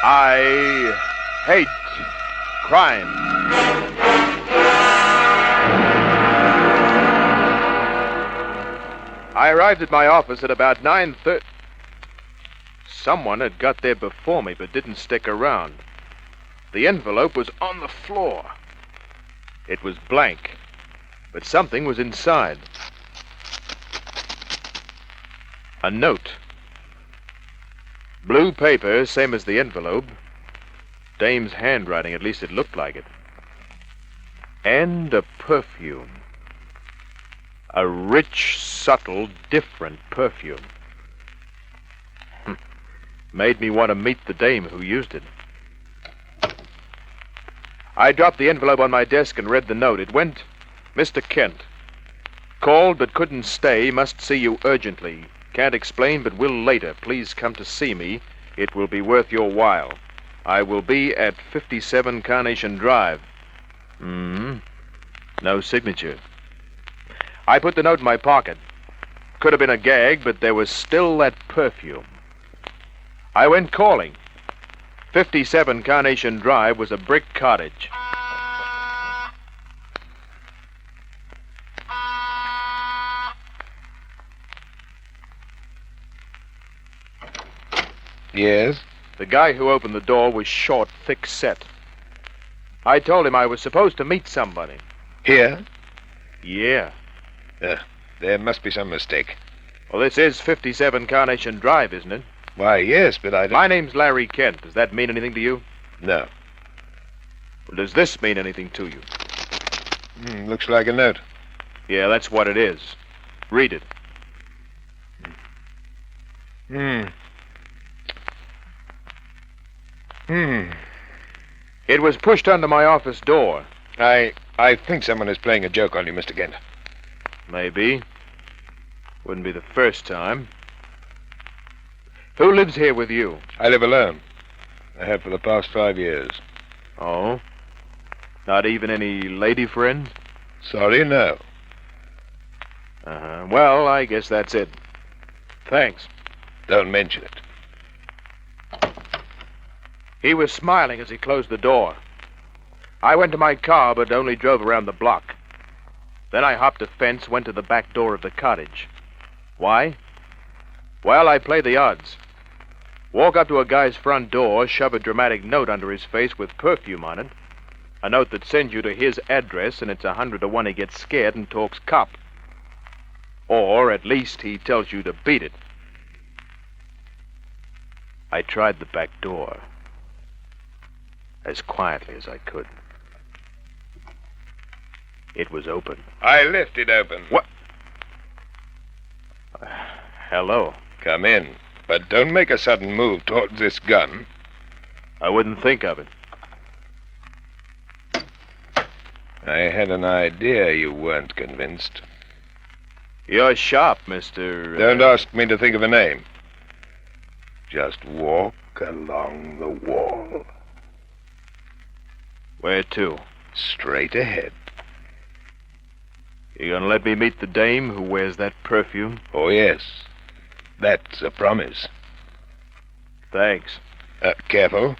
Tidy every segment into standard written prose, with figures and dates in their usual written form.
I hate crime. I arrived at my office at about 9:30. Someone had got there before me but didn't stick around. The envelope was on the floor. It was blank, but something was inside. A note. Blue paper, same as the envelope. Dame's handwriting, at least it looked like it. And a perfume. A rich, subtle, different perfume. Made me want to meet the dame who used it. I dropped the envelope on my desk and read the note. It went, Mr. Kent. Called but couldn't stay. Must see you urgently. Can't explain but will later. Please come to see me. It will be worth your while. I will be at 57 Carnation Drive. No signature. I put the note in my pocket. Could have been a gag, but there was still that perfume. I went calling. 57 Carnation Drive was a brick cottage. Yes? The guy who opened the door was short, thick-set. I told him I was supposed to meet somebody. Here? Yeah. There must be some mistake. Well, this is 57 Carnation Drive, isn't it? Why, yes, but I don't... My name's Larry Kent. Does that mean anything to you? No. Well, does this mean anything to you? Looks like a note. Yeah, that's what it is. Read it. It was pushed under my office door. I think someone is playing a joke on you, Mr. Kent. Maybe. Wouldn't be the first time. Who lives here with you? I live alone. I have for the past 5 years. Oh? Not even any lady friends? Sorry, no. Well, I guess that's it. Thanks. Don't mention it. He was smiling as he closed the door. I went to my car, but only drove around the block. Then I hopped a fence, went to the back door of the cottage. Why? Well, I played the odds. Walk up to a guy's front door, shove a dramatic note under his face with perfume on it. A note that sends you to his address, and it's 100 to 1 he gets scared and talks cop. Or, at least, he tells you to beat it. I tried the back door. As quietly as I could. It was open. I left it open. What? Hello. Come in, but don't make a sudden move towards this gun. I wouldn't think of it. I had an idea you weren't convinced. You're sharp, Mr. Don't ask me to think of a name. Just walk along the wall. Where to? Straight ahead. You gonna let me meet the dame who wears that perfume? Oh, yes. That's a promise. Thanks. Careful.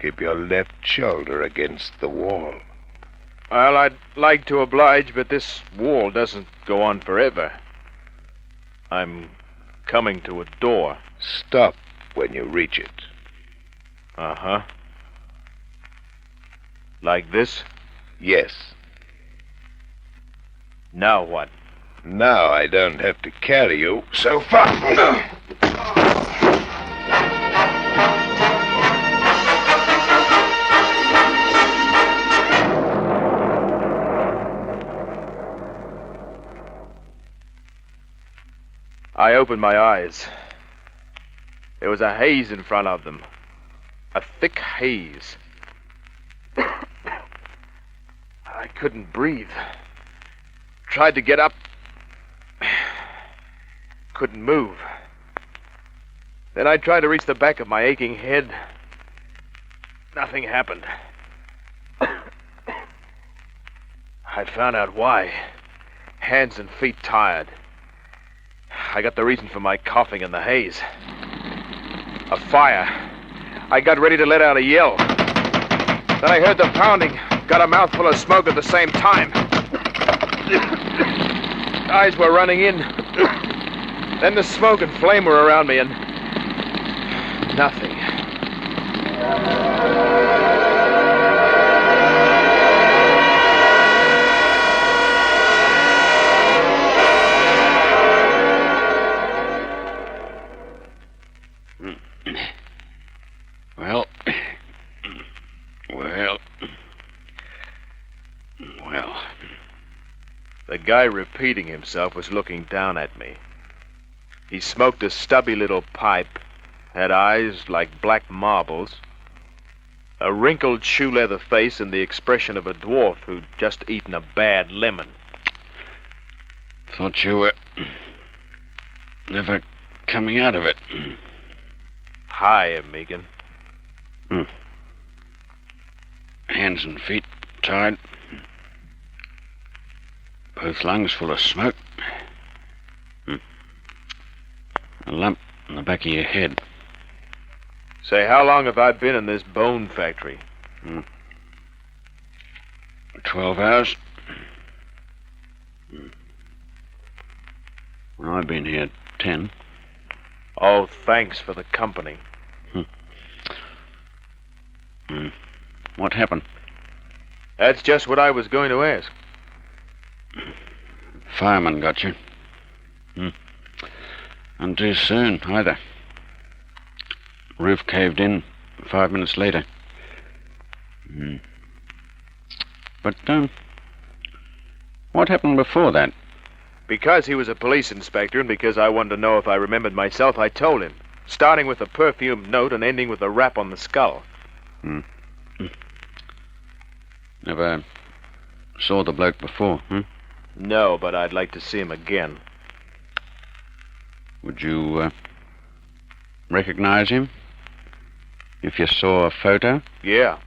Keep your left shoulder against the wall. Well, I'd like to oblige, but this wall doesn't go on forever. I'm coming to a door. Stop when you reach it. Uh-huh. Like this? Yes. Now what? Now I don't have to carry you so far. I opened my eyes. There was a haze in front of them. A thick haze. I couldn't breathe. Tried to get up. Couldn't move. Then I tried to reach the back of my aching head. Nothing happened. I found out why. Hands and feet tired. I got the reason for my coughing in the haze. A fire. I got ready to let out a yell. Then I heard the pounding, got a mouthful of smoke at the same time. Eyes were running in. Then the smoke and flame were around me, and nothing. Well. The guy repeating himself was looking down at me. He smoked a stubby little pipe, had eyes like black marbles, a wrinkled shoe-leather face, and the expression of a dwarf who'd just eaten a bad lemon. Thought you were never coming out of it. Hi, Megan. Hands and feet tied. Both lungs full of smoke. A lump in the back of your head. Say, how long have I been in this bone factory? 12 hours. Well, I've been here 10. Oh, thanks for the company. What happened? That's just what I was going to ask. Fireman got you. And too soon, either. Roof caved in 5 minutes later. But, what happened before that? Because he was a police inspector and because I wanted to know if I remembered myself, I told him, starting with a perfumed note and ending with a rap on the skull. Never saw the bloke before, No, but I'd like to see him again. Would you, recognize him? If you saw a photo? Yeah.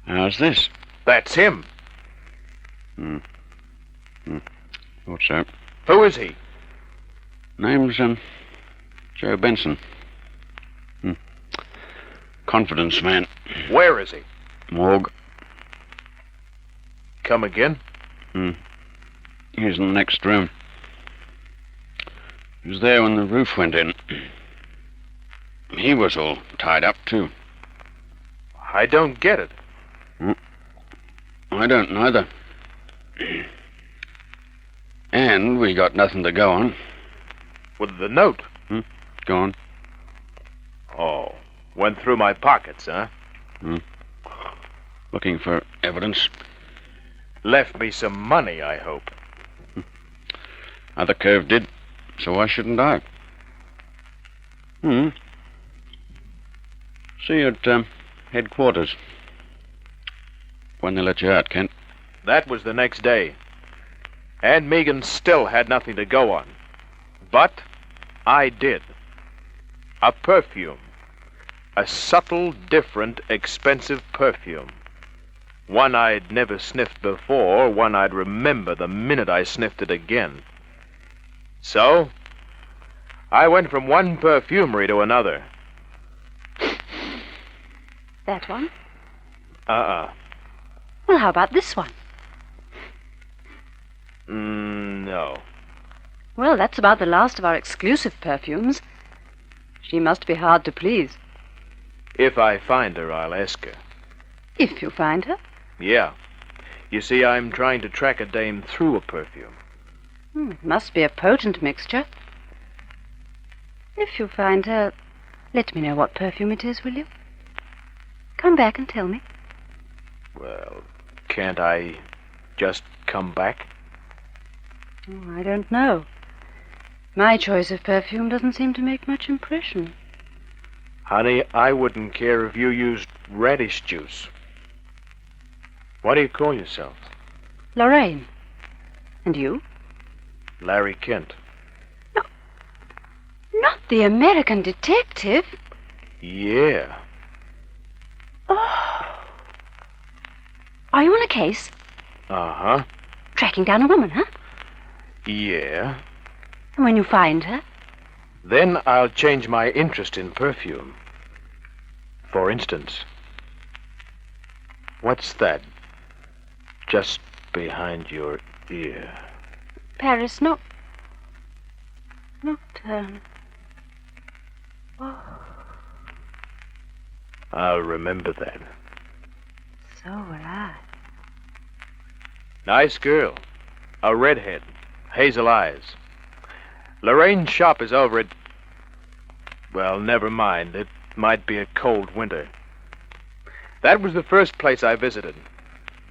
How's this? That's him. Thought so. Who is he? Name's, Joe Benson. Confidence man. Where is he? Morgue. Come again? He's in the next room. He was there when the roof went in. He was all tied up, too. I don't get it. I don't neither. And we got nothing to go on. With the note? Go on. Oh, went through my pockets, huh? Looking for evidence. Left me some money, I hope. Other cove did, so why shouldn't I? See you at headquarters. When they let you out, Kent. That was the next day. And Megan still had nothing to go on. But I did. A perfume. A subtle, different, expensive perfume. One I'd never sniffed before, one I'd remember the minute I sniffed it again. So, I went from one perfumery to another. That one? Well, how about this one? No. Well, that's about the last of our exclusive perfumes. She must be hard to please. If I find her, I'll ask her. If you find her? Yeah. You see, I'm trying to track a dame through a perfume. It must be a potent mixture. If you find her, let me know what perfume it is, will you? Come back and tell me. Well, can't I just come back? I don't know. My choice of perfume doesn't seem to make much impression. Honey, I wouldn't care if you used radish juice. What do you call yourself? Lorraine. And you? Larry Kent. No. Not the American detective? Yeah. Oh. Are you on a case? Uh-huh. Tracking down a woman, huh? Yeah. And when you find her? Then I'll change my interest in perfume. For instance, what's that just behind your ear? Paris, Nocturne. Oh, I'll remember that. so will I. Nice girl. A redhead. Hazel eyes. Lorraine's shop is over at... Well, never mind. It might be a cold winter. That was the first place I visited.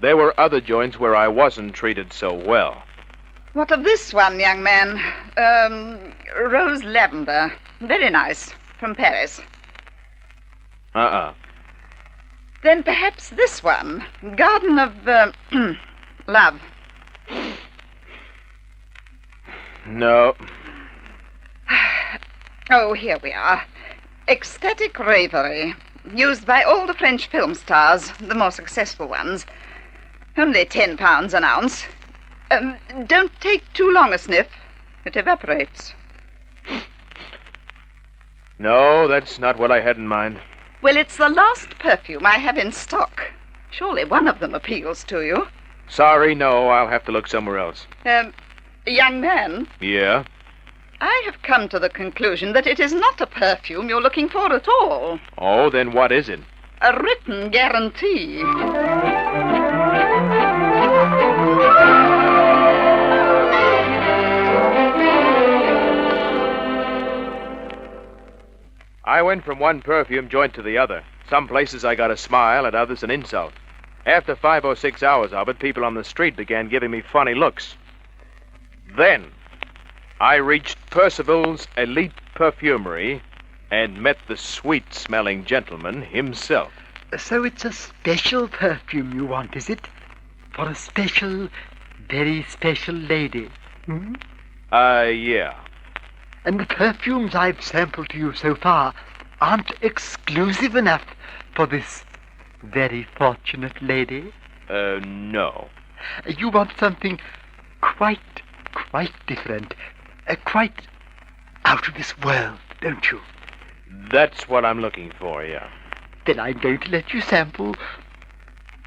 There were other joints where I wasn't treated so well. What of this one, young man? Rose lavender. Very nice. From Paris. Then perhaps this one. Garden of, love. No. Oh, here we are. Ecstatic Reverie. Used by all the French film stars, the more successful ones. Only £10 an ounce. Don't take too long a sniff. It evaporates. No, that's not what I had in mind. Well, it's the last perfume I have in stock. Surely one of them appeals to you. Sorry, no, I'll have to look somewhere else. Young man, Yeah? I have come to the conclusion that it is not a perfume you're looking for at all. Oh, then what is it? A written guarantee. I went from one perfume joint to the other. Some places I got a smile, at others an insult. After 5 or 6 hours of it, people on the street began giving me funny looks. Then, I reached Percival's Elite Perfumery and met the sweet-smelling gentleman himself. So it's a special perfume you want, is it? For a special, very special lady? Hmm? Yeah. And the perfumes I've sampled to you so far aren't exclusive enough for this very fortunate lady? No. You want something quite different. Quite out of this world, don't you? That's what I'm looking for, yeah. Then I'm going to let you sample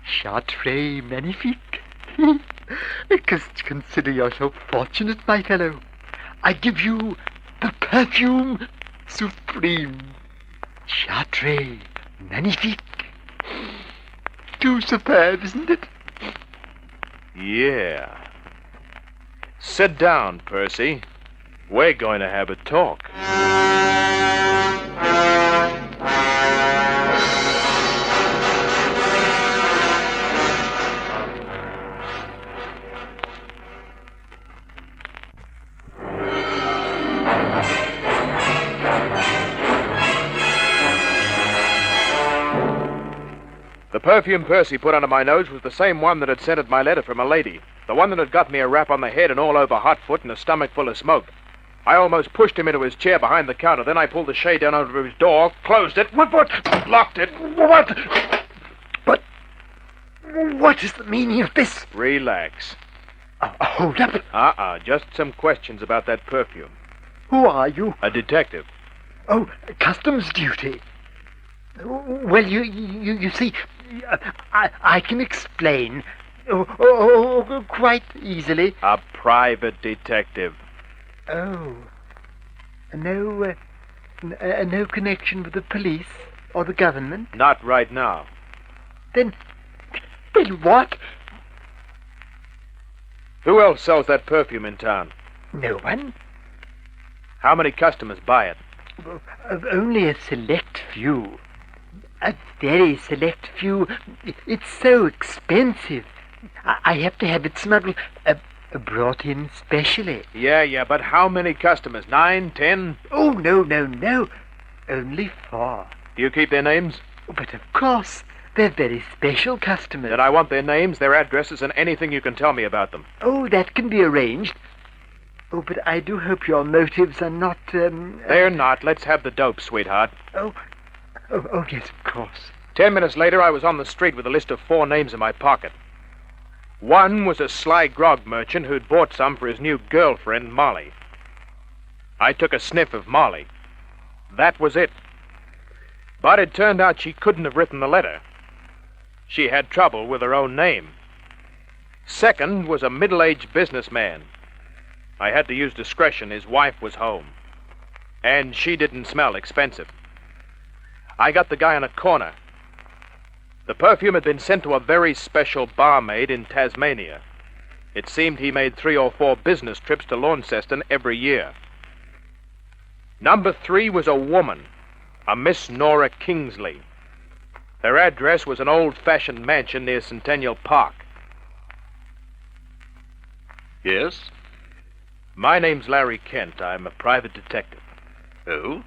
Chartreuse Magnifique. Because consider yourself fortunate, my fellow. I give you the perfume supreme. Chartreuse Magnifique. Too superb, isn't it? Yeah. Sit down, Percy. We're going to have a talk. The perfume Percy put under my nose was the same one that had scented my letter from a lady. The one that had got me a rap on the head and all over hot foot and a stomach full of smoke. I almost pushed him into his chair behind the counter. Then I pulled the shade down over his door, closed it, what? Locked it. What? But what is the meaning of this? Relax. Hold up. Just some questions about that perfume. Who are you? A detective. Oh, customs duty. Well, you see, I can explain. Quite easily. A private detective. Oh. No connection with the police or the government? Not right now. Then what? Who else sells that perfume in town? No one. How many customers buy it? Only a select few. A very select few. It's so expensive. I have to have it smuggled, brought in specially. Yeah, but how many customers? 9, 10? Oh, no. Only 4. Do you keep their names? But of course, they're very special customers. Then I want their names, their addresses, and anything you can tell me about them. Oh, that can be arranged. Oh, but I do hope your motives are not, They're not. Let's have the dope, sweetheart. Oh, yes, of course. 10 minutes later, I was on the street with a list of 4 names in my pocket. One was a sly grog merchant who'd bought some for his new girlfriend, Molly. I took a sniff of Molly. That was it. But it turned out she couldn't have written the letter. She had trouble with her own name. Second was a middle-aged businessman. I had to use discretion. His wife was home. And she didn't smell expensive. I got the guy on a corner. The perfume had been sent to a very special barmaid in Tasmania. It seemed he made 3 or 4 business trips to Launceston every year. Number 3 was a woman, a Miss Nora Kingsley. Her address was an old-fashioned mansion near Centennial Park. Yes? My name's Larry Kent. I'm a private detective. Oh?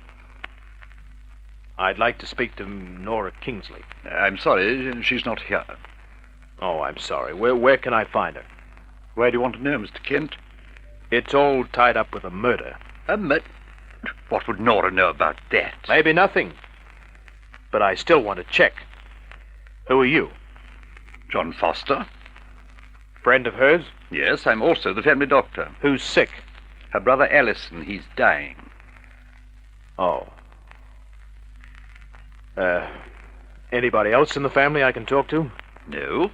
I'd like to speak to Nora Kingsley. I'm sorry, she's not here. Oh, I'm sorry. Where can I find her? Why do you want to know, Mr. Kent? It's all tied up with a murder. A murder? What would Nora know about that? Maybe nothing. But I still want to check. Who are you? John Foster? Friend of hers? Yes, I'm also the family doctor. Who's sick? Her brother Allison, he's dying. Oh. Anybody else in the family I can talk to? No.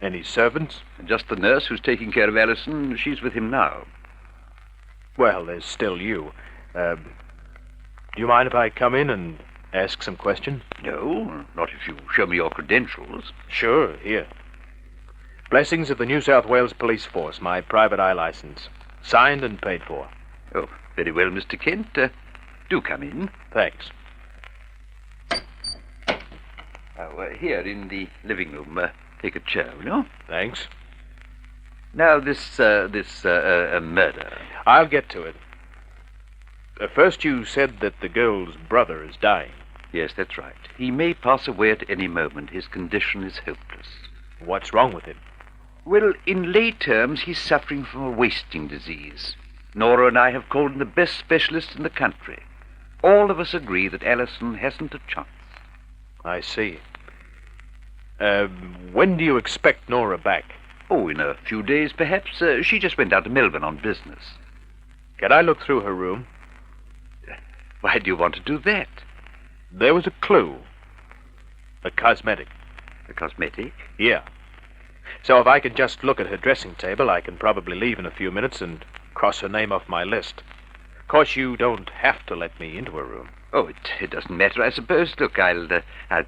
Any servants? Just the nurse who's taking care of Allison. She's with him now. Well, there's still you. Do you mind if I come in and ask some questions? No, not if you show me your credentials. Sure, here. Blessings of the New South Wales Police Force, my private eye license. Signed and paid for. Oh, very well, Mr. Kent. Do come in. Thanks. Here in the living room. Take a chair, will you? Thanks. Now, this murder. I'll get to it. First you said that the girl's brother is dying. Yes, that's right. He may pass away at any moment. His condition is hopeless. What's wrong with him? Well, in lay terms, he's suffering from a wasting disease. Nora and I have called in the best specialists in the country. All of us agree that Allison hasn't a chance. I see. When do you expect Nora back? Oh, in a few days, perhaps. She just went out to Melbourne on business. Can I look through her room? Why do you want to do that? There was a clue. A cosmetic. A cosmetic? Yeah. So if I can just look at her dressing table, I can probably leave in a few minutes and cross her name off my list. Of course, you don't have to let me into her room. Oh, it doesn't matter, I suppose. Look, I'll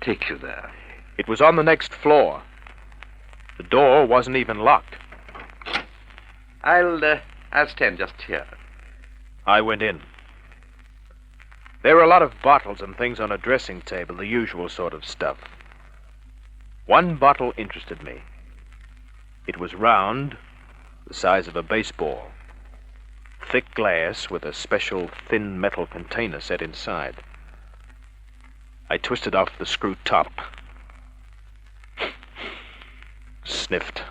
take you there. It was on the next floor. The door wasn't even locked. I'll stand just here. I went in. There were a lot of bottles and things on a dressing table, the usual sort of stuff. One bottle interested me. It was round, the size of a baseball. Thick glass with a special thin metal container set inside. I twisted off the screw top. Sniffed.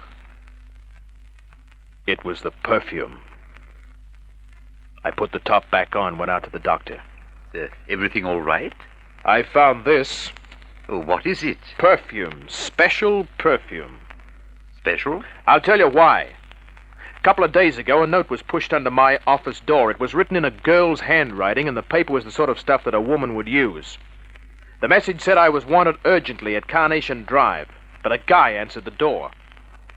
It was the perfume. I put the top back on, went out to the doctor. Everything all right? I found this. Oh, what is it? Perfume. Special perfume. Special? I'll tell you why. A couple of days ago, a note was pushed under my office door. It was written in a girl's handwriting, and the paper was the sort of stuff that a woman would use. The message said I was wanted urgently at Carnation Drive, but a guy answered the door.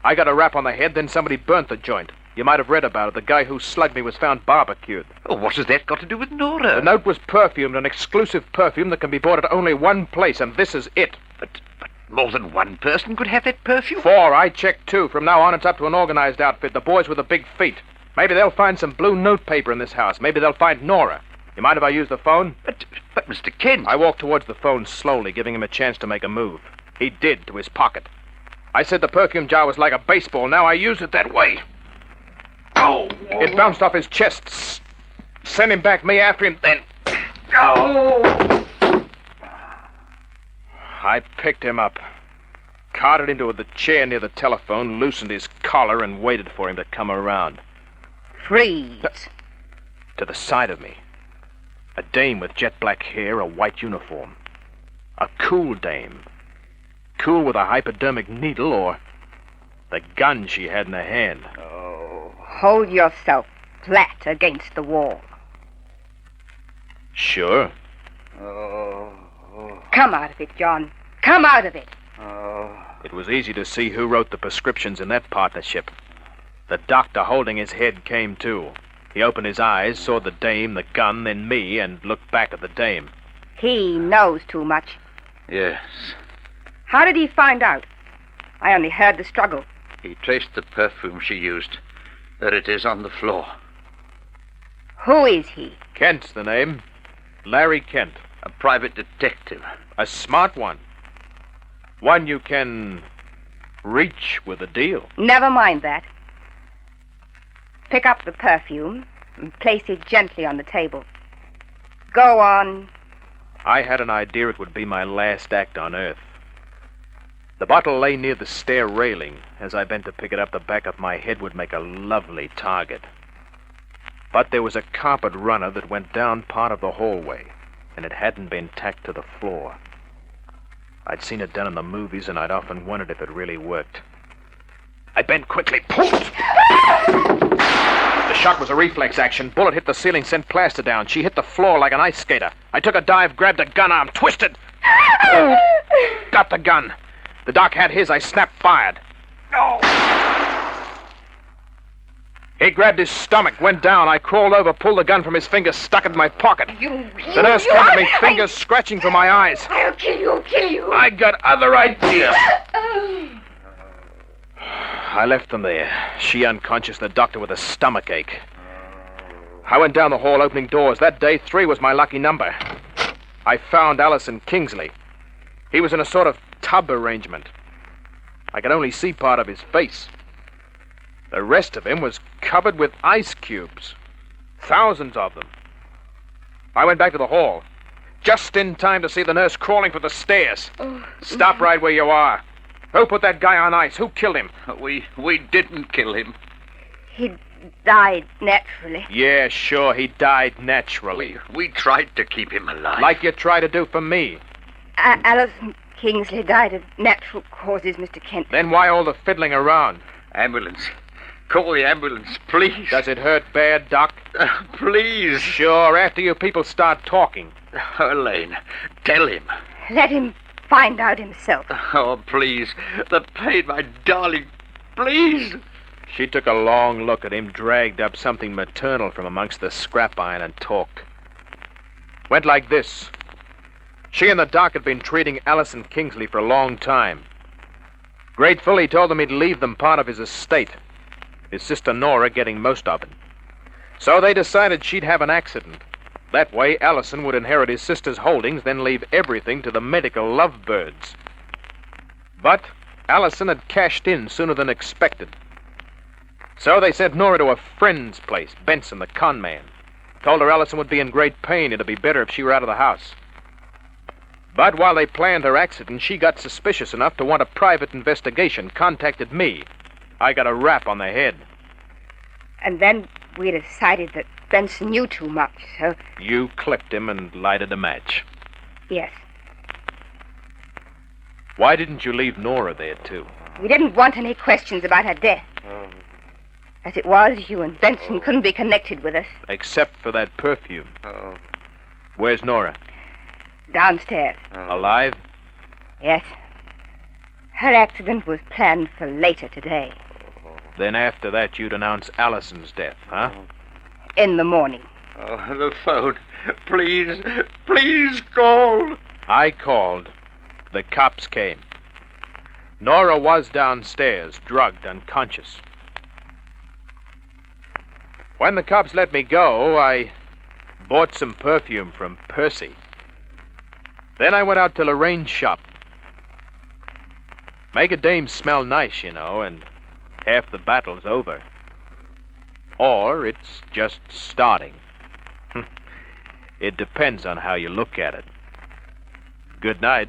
I got a rap on the head, then somebody burnt the joint. You might have read about it. The guy who slugged me was found barbecued. Oh, what has that got to do with Nora? The note was perfumed, an exclusive perfume that can be bought at only one place, and this is it. But more than one person could have that perfume? 4. I checked 2. From now on, it's up to an organized outfit, the boys with the big feet. Maybe they'll find some blue notepaper in this house. Maybe they'll find Nora. You mind if I use the phone? But Mr. Kent... I walked towards the phone slowly, giving him a chance to make a move. He did, to his pocket. I said the perfume jar was like a baseball. Now I used it that way. Oh! It bounced off his chest. Sent him back, me after him, then... Oh! I picked him up, carted into the chair near the telephone, loosened his collar, and waited for him to come around. Freeze. To the side of me. A dame with jet black hair, a white uniform. A cool dame. Cool with a hypodermic needle or the gun she had in her hand. Hold yourself flat against the wall. Sure. Come out of it, John. Come out of it. It was easy to see who wrote the prescriptions in that partnership. The doctor holding his head came too. He opened his eyes, saw the dame, the gun, then me, and looked back at the dame. He knows too much. Yes. How did he find out? I only heard the struggle. He traced the perfume she used. There it is on the floor. Who is he? Kent's the name. Larry Kent. A private detective. A smart one. One you can reach with a deal. Never mind that. Pick up the perfume and place it gently on the table. Go on. I had an idea it would be my last act on Earth. The bottle lay near the stair railing. As I bent to pick it up, the back of my head would make a lovely target. But there was a carpet runner that went down part of the hallway, and it hadn't been tacked to the floor. I'd seen it done in the movies, and I'd often wondered if it really worked. I bent quickly, pulled. The shot was a reflex action. Bullet hit the ceiling, sent plaster down. She hit the floor like an ice skater. I took a dive, grabbed a gun arm, twisted. Got the gun. The doc had his. I snapped, fired. He grabbed his stomach, went down. I crawled over, pulled the gun from his fingers, stuck it in my pocket. The nurse came at me, fingers scratching for my eyes. I'll kill you. I got other ideas. I left them there. She unconscious, the doctor with a stomach ache. I went down the hall, opening doors. That day, 3 was my lucky number. I found Allison Kingsley. He was in a sort of tub arrangement. I could only see part of his face. The rest of him was covered with ice cubes. Thousands of them. I went back to the hall, just in time to see the nurse crawling for the stairs. Stop right where you are. Who put that guy on ice? Who killed him? We didn't kill him. He died naturally. Yeah, sure, he died naturally. We tried to keep him alive. Like you try to do for me. Alison Kingsley died of natural causes, Mr. Kent. Then why all the fiddling around? Ambulance. Call the ambulance, please. Does it hurt bad, Doc? Please. Sure, after you people start talking. Elaine, tell him. Let him find out himself. Oh, please. The pain, my darling. Please. She took a long look at him, dragged up something maternal from amongst the scrap iron, and talked. Went like this. She and the doc had been treating Allison Kingsley for a long time. Grateful, he told them he'd leave them part of his estate. His sister Nora getting most of it. So they decided she'd have an accident. That way, Allison would inherit his sister's holdings, then leave everything to the medical lovebirds. But Allison had cashed in sooner than expected. So they sent Nora to a friend's place, Benson, the con man. Told her Allison would be in great pain. It'd be better if she were out of the house. But while they planned her accident, she got suspicious enough to want a private investigation, contacted me. I got a rap on the head. And then we decided that Benson knew too much, so... You clipped him and lighted a match. Yes. Why didn't you leave Nora there, too? We didn't want any questions about her death. As it was, you and Benson couldn't be connected with us. Except for that perfume. Where's Nora? Downstairs. Alive? Yes. Her accident was planned for later today. Then after that, you'd announce Allison's death, huh? In the morning. Oh, the phone. Please, please call. I called. The cops came. Nora was downstairs, drugged, unconscious. When the cops let me go, I bought some perfume from Percy. Then I went out to Lorraine's shop. Make a dame smell nice, you know, and half the battle's over. Or it's just starting. It depends on how you look at it. Good night.